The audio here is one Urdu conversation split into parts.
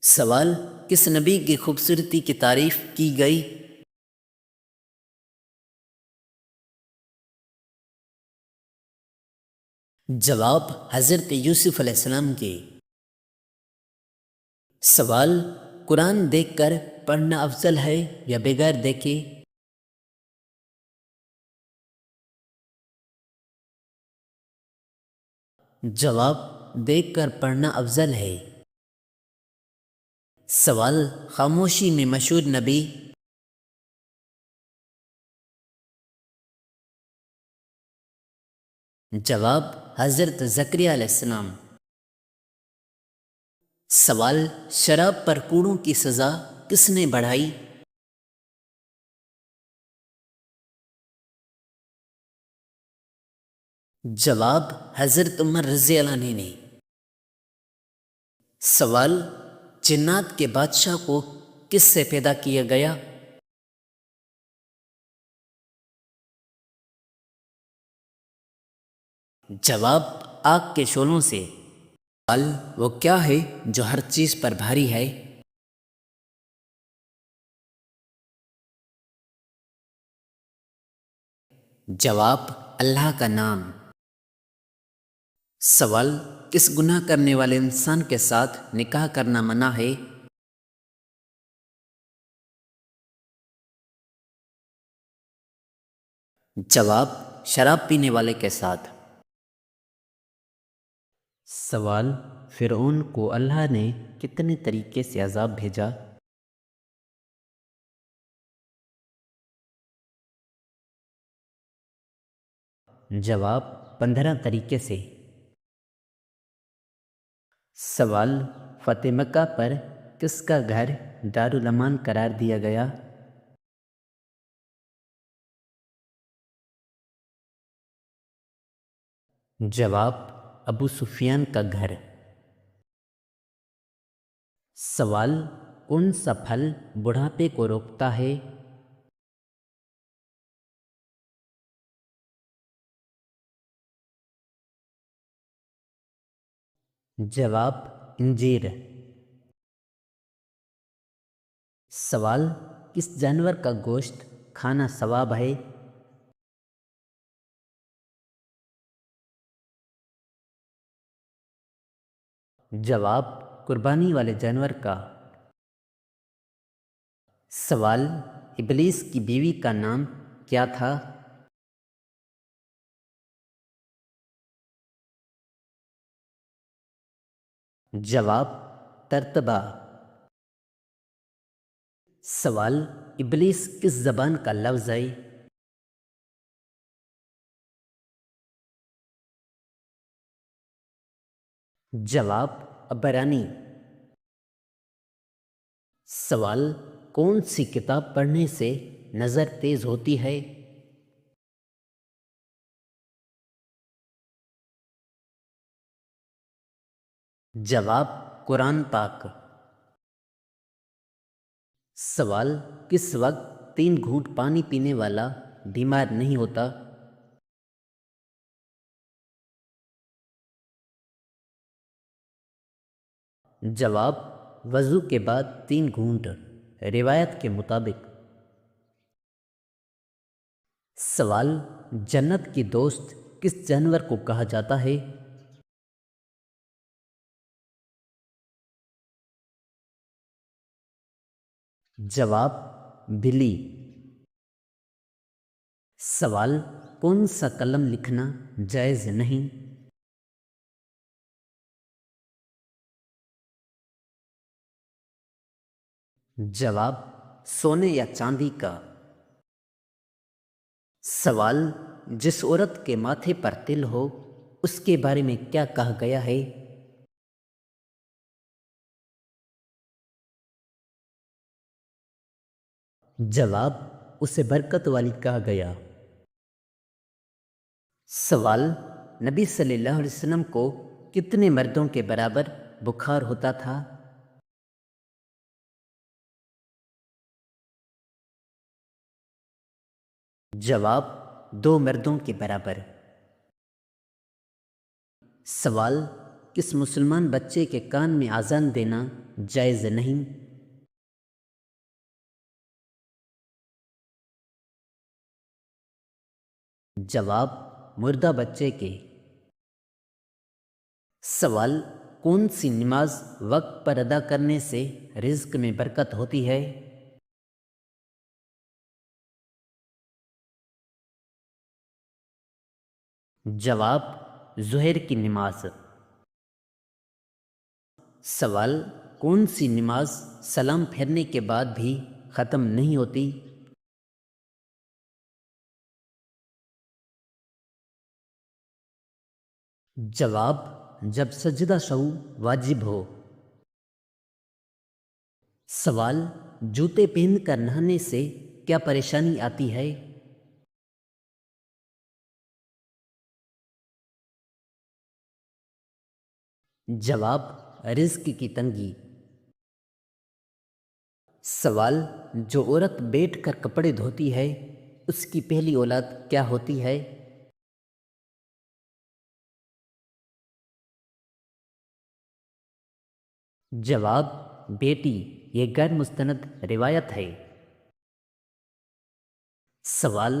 سوال: کس نبی کی خوبصورتی کی تعریف کی گئی؟ جواب: حضرت یوسف علیہ السلام کی۔ سوال: قرآن دیکھ کر پڑھنا افضل ہے یا بغیر دیکھے؟ جواب: دیکھ کر پڑھنا افضل ہے۔ سوال: خاموشی میں مشہور نبی؟ جواب: حضرت زکریا علیہ السلام۔ سوال: شراب پر کوڑوں کی سزا کس نے بڑھائی؟ جواب: حضرت عمر رضی اللہ عنہ نے۔ سوال: جنات کے بادشاہ کو کس سے پیدا کیا گیا؟ جواب: آگ کے شعلوں سے۔ سوال: وہ کیا ہے جو ہر چیز پر بھاری ہے؟ جواب: اللہ کا نام۔ سوال: کس گناہ کرنے والے انسان کے ساتھ نکاح کرنا منع ہے؟ جواب: شراب پینے والے کے ساتھ۔ سوال: فرعون کو اللہ نے کتنے طریقے سے عذاب بھیجا؟ جواب: 15 طریقے سے۔ سوال: فتح مکہ پر کس کا گھر دارالامان قرار دیا گیا؟ جواب: ابو سفیان کا گھر۔ سوال: کون سا پھل بڑھاپے کو روکتا ہے؟ جواب: انجیر۔ سوال: کس جانور کا گوشت کھانا ثواب ہے؟ جواب: قربانی والے جانور کا۔ سوال: ابلیس کی بیوی کا نام کیا تھا؟ جواب: ترتبہ۔ سوال: ابلیس کس زبان کا لفظ ہے؟ جواب: عبرانی۔ سوال: کون سی کتاب پڑھنے سے نظر تیز ہوتی ہے؟ جواب: قرآن پاک۔ سوال: کس وقت 3 گھونٹ پانی پینے والا بیمار نہیں ہوتا؟ جواب: وضو کے بعد 3 گھونٹ، روایت کے مطابق۔ سوال: جنت کی دوست کس جانور کو کہا جاتا ہے؟ جواب: بلی۔ سوال: کون سا قلم لکھنا جائز نہیں؟ جواب: سونے یا چاندی کا۔ سوال: جس عورت کے ماتھے پر تل ہو اس کے بارے میں کیا کہا گیا ہے؟ جواب: اسے برکت والی کہا گیا۔ سوال: نبی صلی اللہ علیہ وسلم کو کتنے مردوں کے برابر بخار ہوتا تھا؟ جواب: 2 مردوں کے برابر۔ سوال: کس مسلمان بچے کے کان میں اذان دینا جائز نہیں؟ جواب: مردہ بچے کے۔ سوال: کون سی نماز وقت پر ادا کرنے سے رزق میں برکت ہوتی ہے؟ جواب: ظہر کی نماز۔ سوال: کون سی نماز سلام پھیرنے کے بعد بھی ختم نہیں ہوتی؟ جواب: جب سجدہ سہو واجب ہو۔ سوال: جوتے پہن کر نہانے سے کیا پریشانی آتی ہے؟ جواب: رزق کی تنگی۔ سوال: جو عورت بیٹھ کر کپڑے دھوتی ہے اس کی پہلی اولاد کیا ہوتی ہے؟ جواب: بیٹی۔ یہ غیر مستند روایت ہے۔ سوال: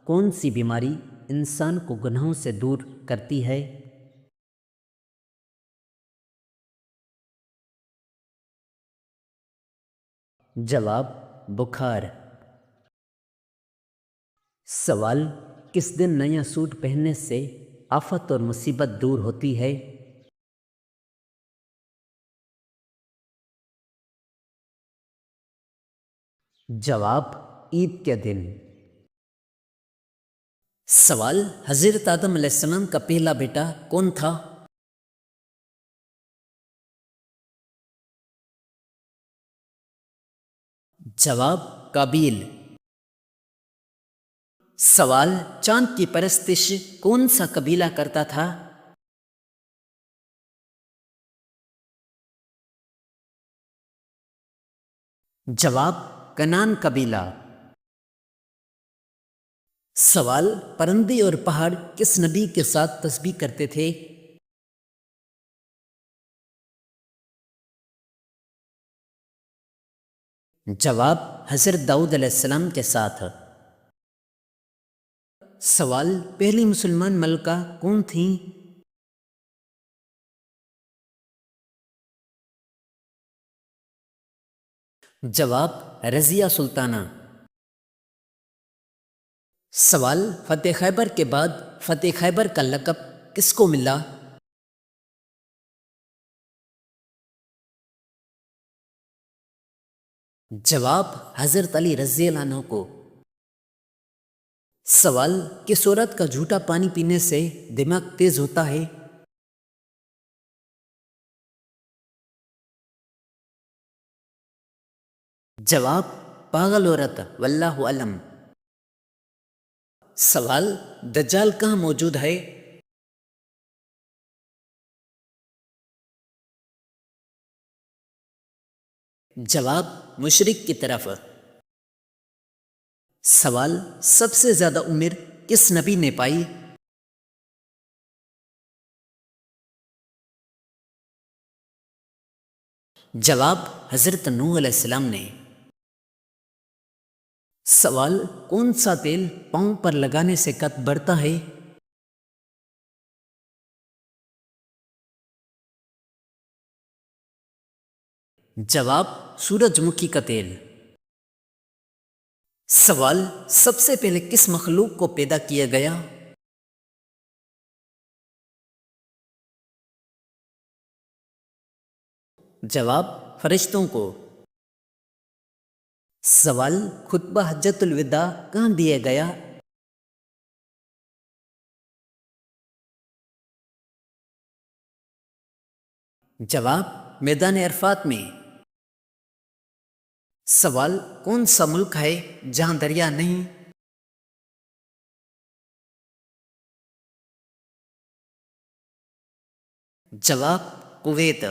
کون سی بیماری انسان کو گناہوں سے دور کرتی ہے؟ جواب: بخار۔ سوال: کس دن نیا سوٹ پہننے سے آفت اور مصیبت دور ہوتی ہے؟ جواب: عید کے دن۔ سوال: حضرت آدم علیہ السلام کا پہلا بیٹا کون تھا؟ جواب: قابیل۔ سوال: چاند کی پرستش کون سا قبیلہ کرتا تھا؟ جواب: کنان قبیلہ۔ سوال: پرندے اور پہاڑ کس نبی کے ساتھ تسبیح کرتے تھے؟ جواب: حضرت داؤد علیہ السلام کے ساتھ۔ سوال: پہلی مسلمان ملکہ کون تھیں؟ جواب: رضیہ سلطانہ۔ سوال: فتح خیبر کے بعد فتح خیبر کا لقب کس کو ملا؟ جواب: حضرت علی رضی اللہ عنہ کو۔ سوال: کس عورت کا جھوٹا پانی پینے سے دماغ تیز ہوتا ہے؟ جواب: پاگل عورت، واللہ علم۔ سوال: دجال کہاں موجود ہے؟ جواب: مشرق کی طرف۔ سوال: سب سے زیادہ عمر کس نبی نے پائی؟ جواب: حضرت نوح علیہ السلام نے۔ سوال: کون سا تیل پاؤں پر لگانے سے قد بڑھتا ہے؟ جواب: سورج مکھی کا تیل۔ سوال: سب سے پہلے کس مخلوق کو پیدا کیا گیا؟ جواب: فرشتوں کو۔ سوال: خطبہ حجۃ الوداع کہاں دیا گیا؟ جواب: میدان عرفات میں۔ سوال: کون سا ملک ہے جہاں دریا نہیں؟ جواب: کویت۔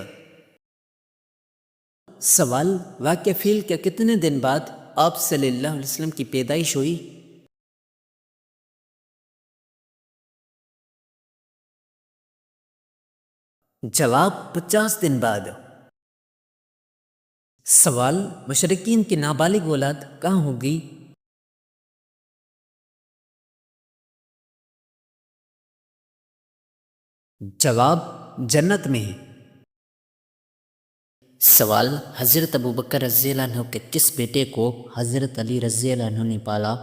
سوال: واقعہ فیل کے کتنے دن بعد آپ صلی اللہ علیہ وسلم کی پیدائش ہوئی؟ جواب 50 دن بعد۔ سوال مشرکین کی نابالغ اولاد کہاں ہوگی؟ جواب جنت میں۔ سوال حضرت ابوبکر رضی اللہ عنہ کے کس بیٹے کو حضرت علی رضی اللہ عنہ نے پالا؟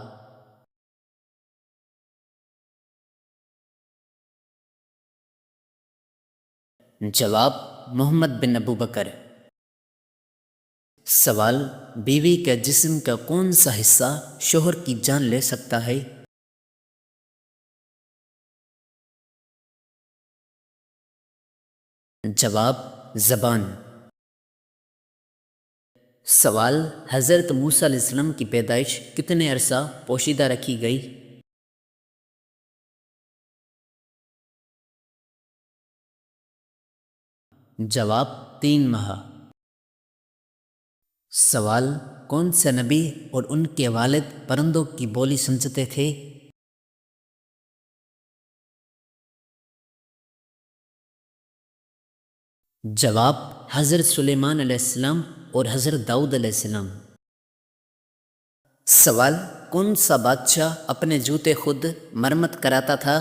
جواب محمد بن ابوبکر۔ سوال بیوی کے جسم کا کون سا حصہ شوہر کی جان لے سکتا ہے؟ جواب زبان۔ سوال حضرت موسیٰ علیہ السلام کی پیدائش کتنے عرصہ پوشیدہ رکھی گئی؟ جواب 3 ماہ۔ سوال کون سے نبی اور ان کے والد پرندوں کی بولی سمجھتے تھے؟ جواب حضرت سلیمان علیہ السلام اور حضرت داؤد علیہ السلام۔ سوال کون سا بادشاہ اپنے جوتے خود مرمت کراتا تھا؟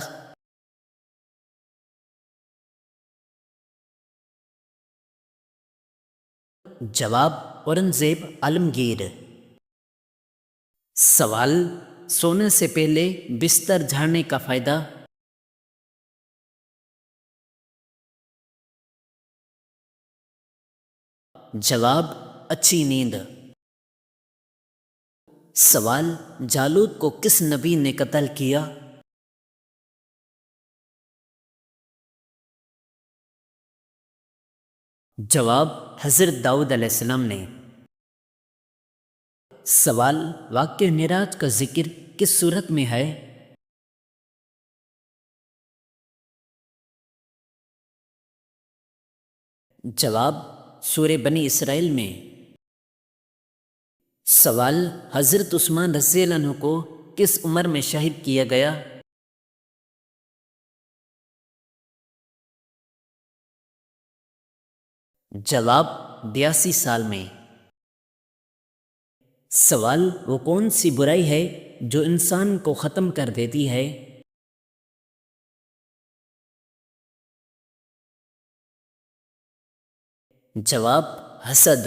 جواب اورنگزیب عالمگیر۔ سوال سونے سے پہلے بستر جھاڑنے کا فائدہ؟ جواب اچھی نیند۔ سوال جالوت کو کس نبی نے قتل کیا؟ جواب حضرت داؤد علیہ السلام نے۔ سوال واقعہ معراج کا ذکر کس صورت میں ہے؟ جواب سورہ بنی اسرائیل میں۔ سوال حضرت عثمان رضی اللہ عنہ کو کس عمر میں شہید کیا گیا؟ جواب 82 سال میں۔ سوال وہ کون سی برائی ہے جو انسان کو ختم کر دیتی ہے؟ جواب حسد۔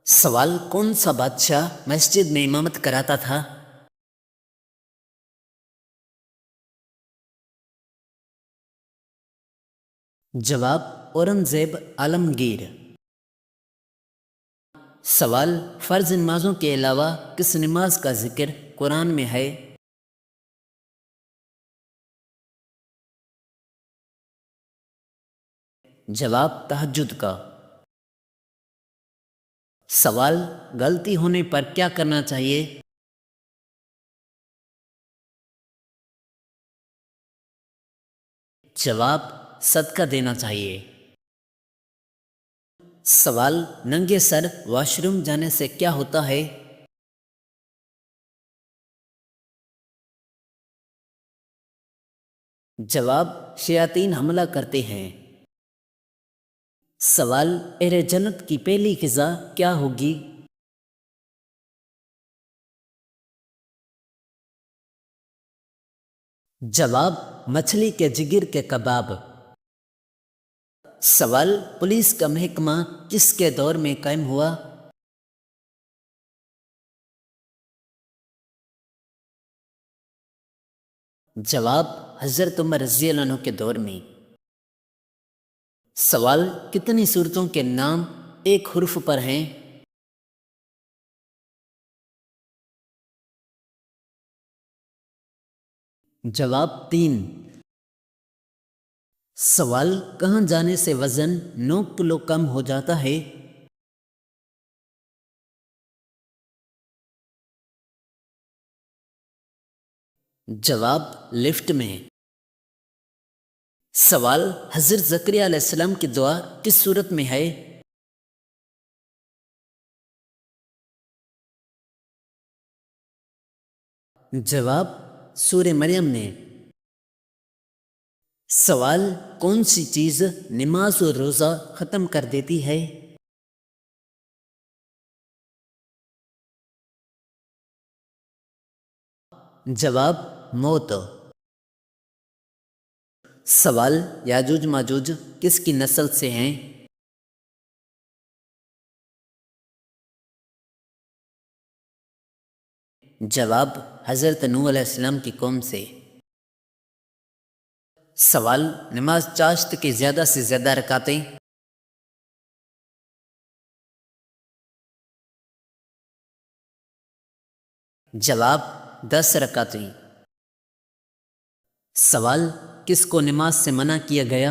سوال کون سا بادشاہ مسجد میں امامت کراتا تھا؟ جواب اورنگزیب عالمگیر۔ سوال فرض نمازوں کے علاوہ کس نماز کا ذکر قرآن میں ہے؟ جواب تہجد کا۔ سوال غلطی ہونے پر کیا کرنا چاہیے؟ جواب صدقہ دینا چاہیے۔ سوال ننگے سر واش روم جانے سے کیا ہوتا ہے؟ جواب شیاطین حملہ کرتے ہیں۔ سوال اہل جنت کی پہلی غذا کیا ہوگی؟ جواب مچھلی کے جگر کے کباب۔ سوال پولیس کا محکمہ کس کے دور میں قائم ہوا؟ جواب حضرت عمر رضی اللہ عنہ کے دور میں۔ سوال کتنی صورتوں کے نام ایک حرف پر ہیں؟ جواب 3۔ سوال کہاں جانے سے وزن 9 کلو کم ہو جاتا ہے؟ جواب لفٹ میں۔ سوال حضرت زکریا علیہ السلام کی دعا کس صورت میں ہے؟ جواب سورہ مریم میں۔ سوال، کون سی چیز نماز اور روزہ ختم کر دیتی ہے؟ جواب، موت۔ سوال، یاجوج ماجوج کس کی نسل سے ہیں؟ جواب، حضرت نوح علیہ السلام کی قوم سے۔ سوال، نماز چاشت کی زیادہ سے زیادہ رکعتیں؟ جواب، 10 رکعتیں۔ سوال، کس کو نماز سے منع کیا گیا؟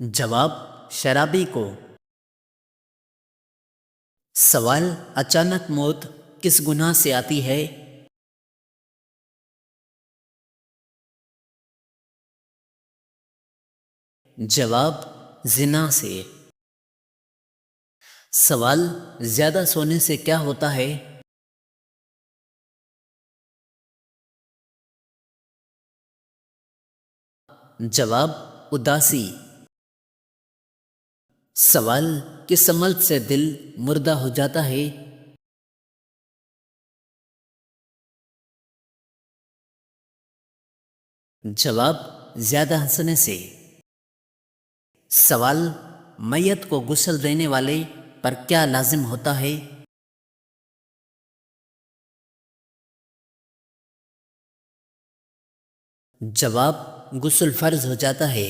جواب، شرابی کو۔ سوال، اچانک موت کس گناہ سے آتی ہے؟ جواب، زنا سے۔ سوال، زیادہ سونے سے کیا ہوتا ہے؟ جواب، اداسی۔ سوال، کس عمل سے دل مردہ ہو جاتا ہے؟ جواب، زیادہ ہنسنے سے۔ سوال، میت کو غسل دینے والے پر کیا لازم ہوتا ہے؟ جواب، غسل فرض ہو جاتا ہے۔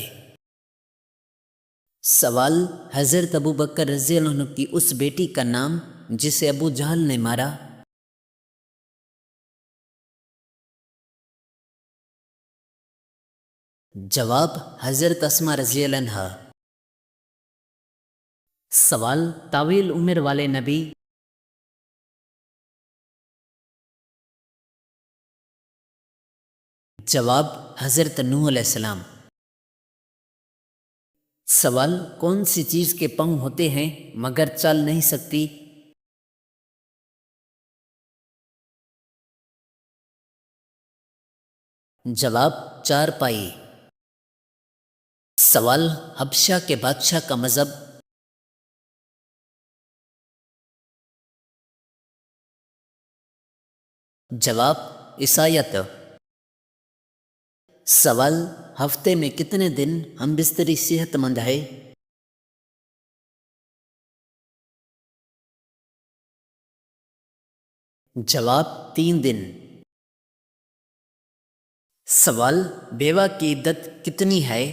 سوال، حضرت ابو بکر رضی اللہ عنہ کی اس بیٹی کا نام جسے ابو جہل نے مارا؟ جواب، حضرت اسماء رضی اللہ عنہا۔ سوال، طویل عمر والے نبی؟ جواب، حضرت نوح علیہ السلام۔ سوال، کون سی چیز کے پاؤں ہوتے ہیں مگر چل نہیں سکتی؟ جواب، 4 پائی۔ سوال، حبشہ کے بادشاہ کا مذہب؟ جواب، عیسائیت۔ سوال، ہفتے میں کتنے دن ہم بستری صحت مند ہے؟ جواب، 3 دن۔ سوال، بیوہ کی عدت کتنی ہے؟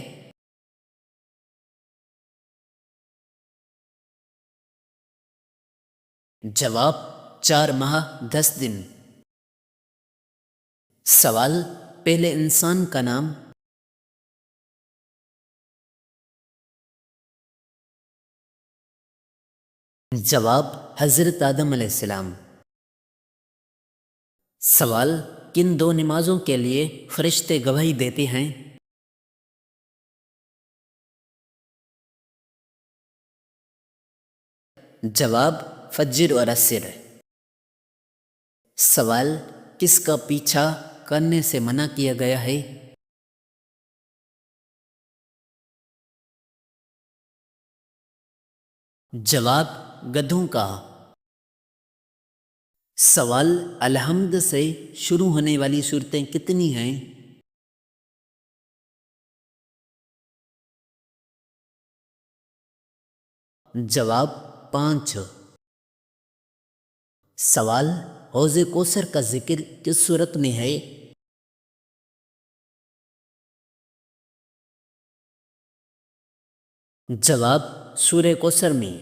جواب، 4 ماہ 10 دن۔ سوال، پہلے انسان کا نام؟ جواب، حضرت آدم علیہ السلام۔ سوال، کن 2 نمازوں کے لیے فرشتے گواہی دیتے ہیں؟ جواب، فجر اور عصر۔ سوال، کس کا پیچھا کرنے سے منع کیا گیا ہے؟ جواب، گدھوں کا۔ سوال، الحمد سے شروع ہونے والی صورتیں کتنی ہیں؟ جواب، 5۔ سوال، حوض کوثر کا ذکر کس صورت میں ہے؟ جواب، سورہ کوثر میں۔